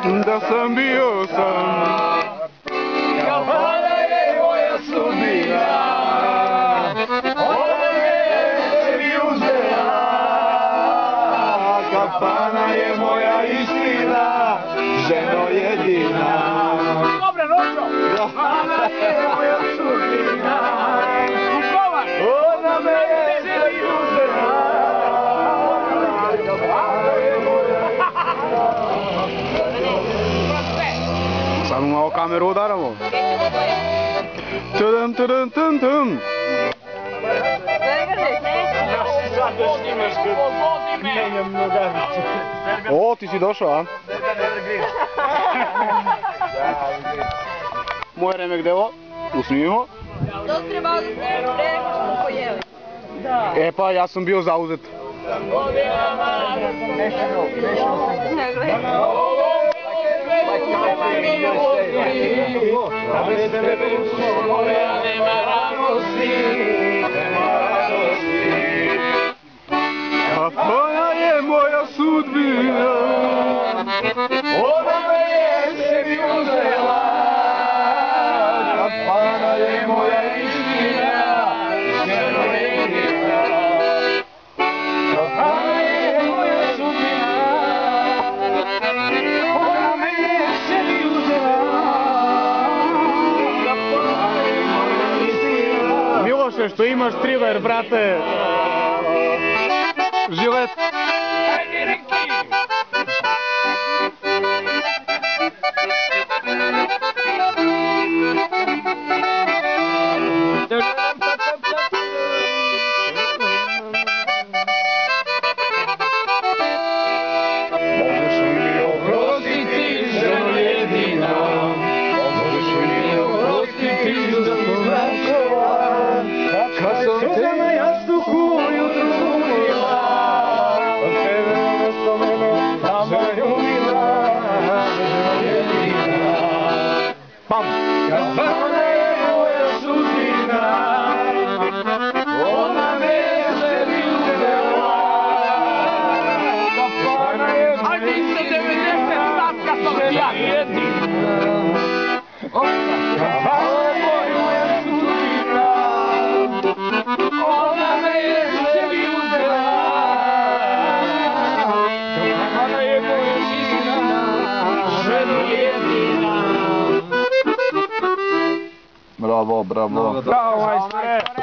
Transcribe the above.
da sam bio sam. Kafana je moja sudbina, ona me sebi uzela. Kafana je moja istina, ženo jedina. Dobre, Rođo! Kafana je moja sudbina, ona me sebi uzela. Samo malo kameru udaramo. Tudum, tudum, tum, tum. O, ti si došao, a? Moje remek devo, usmijemo. To trebalo da ste pre pojeli. E pa, ja sam bio zauzet. Kafana je moja sudbina, Ona me sebi uzela. kafana je moja istina, ženo jedina. Kafana je moja sudbina, ona me sebi uzela. Kafana je moja istina. Miloše, što imaš triler, brate? Žilet. Ajde, Riki! Možeš li mi oprostiti, ženo jedina? Možeš li mi oprostiti za znakova? Kad sam te na jastuku jutro zbudila, od tebe umesto mene zaljubila, ženo jedina. Pam! Kafana je moja sudbina, ona me sebi uzela. Kafana je moja Kafana je moja sudbina, ona me sebi uzela. Kafana je moja istina, ženo jedina. Bravo, bravo. Bravo, majstore!